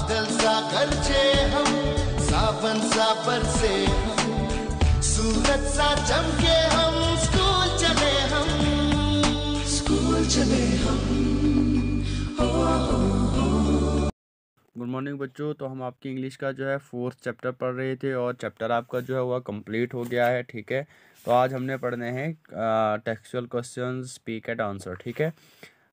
बादल सा गरजे हम, सावन सा बरसे हम, सूरज सा चमके हम, स्कूल चले हम, स्कूल चले हम। गुड मॉर्निंग बच्चों। तो हम आपकी इंग्लिश का जो है 4th चैप्टर पढ़ रहे थे और चैप्टर आपका जो है वह कंप्लीट हो गया है। ठीक है, तो आज हमने पढ़ने हैं textual questions, speak and answer. ठीक है,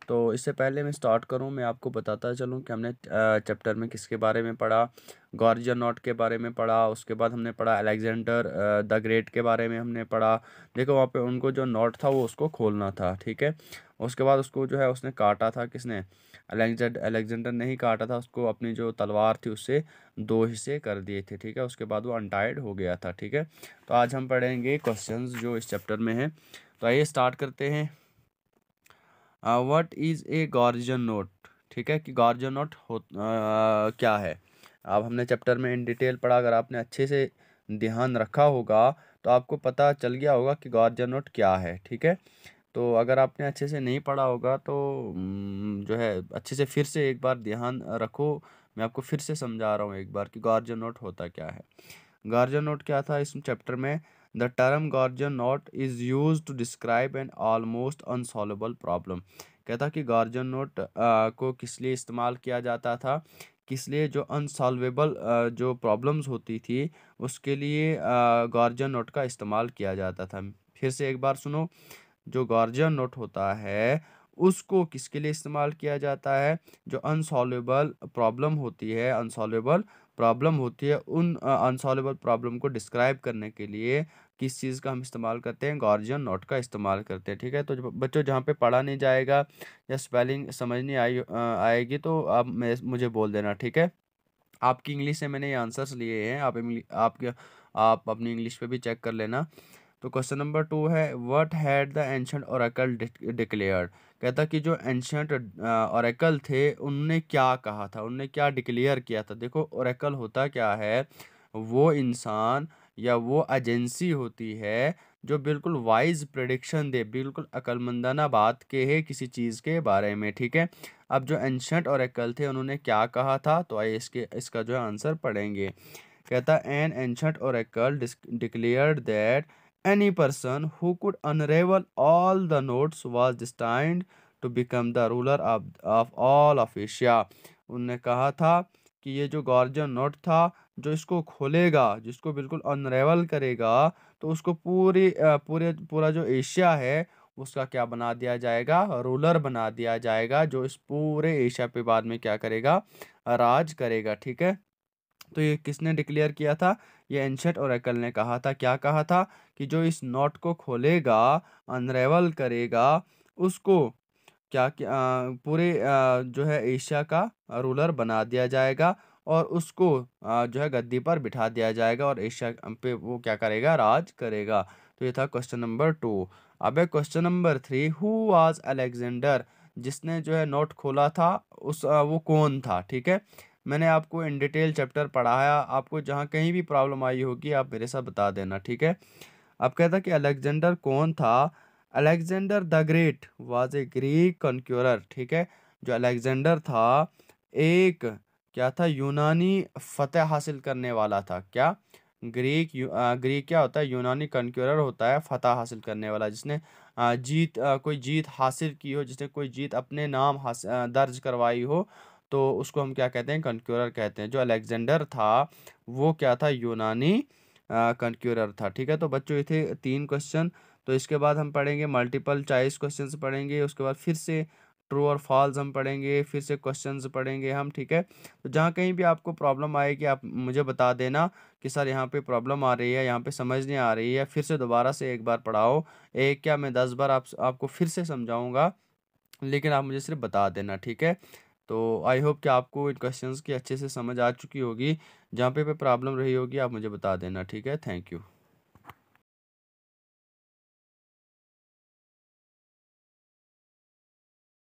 तो इससे पहले मैं स्टार्ट करूं, मैं आपको बताता चलूं कि हमने चैप्टर में किसके बारे में पढ़ा। गॉर्जियन नोट के बारे में पढ़ा, उसके बाद हमने पढ़ा अलेक्जेंडर द ग्रेट के बारे में हमने पढ़ा। देखो वहाँ पे उनको जो नोट था वो उसको खोलना था। ठीक है, उसके बाद उसको जो है उसने काटा था, किसने? अलेक्जेंडर ने ही काटा था उसको, अपनी जो तलवार थी उससे 2 हिस्से कर दिए थे। ठीक है, उसके बाद वो अनटाइड हो गया था। ठीक है, तो आज हम पढ़ेंगे क्वेश्चंस जो इस चैप्टर में हैं। तो आइए स्टार्ट करते हैं। What is a Gordian knot? ठीक है, कि गॉर्जियन नोट क्या है। अब हमने चैप्टर में इन डिटेल पढ़ा, अगर आपने अच्छे से ध्यान रखा होगा तो आपको पता चल गया होगा कि गॉर्जियन नोट क्या है। ठीक है, तो अगर आपने अच्छे से नहीं पढ़ा होगा तो जो है अच्छे से फिर से एक बार ध्यान रखो। मैं आपको फिर से समझा रहा हूँ एक बार कि गॉर्जियन नोट होता क्या है। गॉर्जियन नोट क्या था इस चैप्टर में? The term Gordian knot is use to describe an almost unsolvable problem. कहता कि गॉर्जियन नोट को किस लिए इस्तेमाल किया जाता था, किस लिए? जो अनसॉल्वेबल जो प्रॉब्लम्स होती थी उसके लिए गॉर्जियन नोट का इस्तेमाल किया जाता था। फिर से एक बार सुनो, जो गॉर्जियन नोट होता है उसको किसके लिए इस्तेमाल किया जाता है? जो अनसॉल्वेबल प्रॉब्लम होती है, उन अनसॉल्वेबल प्रॉब्लम को डिस्क्राइब करने के लिए किस चीज़ का हम इस्तेमाल करते हैं? गॉर्जियन नोट का इस्तेमाल करते हैं। ठीक है, तो बच्चों जहाँ पे पढ़ा नहीं जाएगा या स्पेलिंग समझ नहीं आएगी तो आप मुझे बोल देना। ठीक है, आपकी इंग्लिश से मैंने ये आंसर्स लिए हैं, आप अपनी इंग्लिश पे भी चेक कर लेना। तो क्वेश्चन नंबर 2 है, what had the ancient Oracle declared? कहता कि जो एंशंट ओरेकल थे उनने क्या कहा था, उनने क्या डिक्लेयर किया था। देखो ओरेकल होता क्या है, वो इंसान या वो एजेंसी होती है जो बिल्कुल वाइज प्रेडिक्शन दे, बिल्कुल अक्लमंदाना बात के है किसी चीज़ के बारे में। ठीक है, अब जो एंशंट ओरेकल थे उन्होंने क्या कहा था, तो आइए इसका जो है आंसर पढ़ेंगे। कहता an ancient Oracle declared that any person who could unravel all the notes was destined to become the ruler of all of Asia। उनने कहा था कि ये जो गॉर्जियन नोट था, जो इसको खोलेगा, जिसको बिल्कुल अनरेवल करेगा, तो उसको पूरा जो एशिया है उसका क्या बना दिया जाएगा? रूलर बना दिया जाएगा, जो इस पूरे एशिया पे बाद में क्या करेगा? राज करेगा। ठीक है, तो ये किसने डिक्लेयर किया था? ये एंशंट ओरेकल ने कहा था। क्या कहा था? कि जो इस नोट को खोलेगा, अनरेवल करेगा, उसको पूरे जो है एशिया का रूलर बना दिया जाएगा और उसको जो है गद्दी पर बिठा दिया जाएगा और एशिया पे वो क्या करेगा? राज करेगा। तो ये था क्वेश्चन नंबर 2। अब है question number 3, who was Alexander? जिसने जो है नोट खोला था वो कौन था? ठीक है, मैंने आपको इन डिटेल चैप्टर पढ़ाया, आपको जहाँ कहीं भी प्रॉब्लम आई होगी आप मेरे साथ बता देना। ठीक है, अब कहता कि अलेक्जेंडर कौन था? Alexander the Great was a Greek conqueror. ठीक है, जो अलेक्जेंडर था एक क्या था? यूनानी फतेह हासिल करने वाला था। क्या? ग्रीक क्या होता है? यूनानी कॉन्क्यूरर होता है फतह हासिल करने वाला, जिसने कोई जीत हासिल की हो, जिसने कोई जीत अपने नाम दर्ज करवाई हो, तो उसको हम क्या कहते हैं? कॉन्क्यूरर कहते हैं। जो अलेक्जेंडर था वो क्या था? यूनानी कॉन्क्यूरर था। ठीक है, तो बच्चों ये थे 3 क्वेश्चन। तो इसके बाद हम पढ़ेंगे मल्टीपल चॉइस क्वेश्चंस पढ़ेंगे, उसके बाद फिर से ट्रू और फॉल्स हम पढ़ेंगे, फिर से क्वेश्चंस पढ़ेंगे हम। ठीक है, तो जहाँ कहीं भी आपको प्रॉब्लम आएगी आप मुझे बता देना कि सर यहाँ पे प्रॉब्लम आ रही है, यहाँ पे समझ नहीं आ रही है, फिर से दोबारा से एक बार पढ़ाओ। एक क्या, मैं 10 बार आपको फिर से समझाऊंगा, लेकिन आप मुझे सिर्फ बता देना। ठीक है, तो आई होप कि आपको इन क्वेश्चंस की अच्छे से समझ आ चुकी होगी। जहाँ पे प्रॉब्लम रही होगी आप मुझे बता देना। ठीक है, थैंक यू।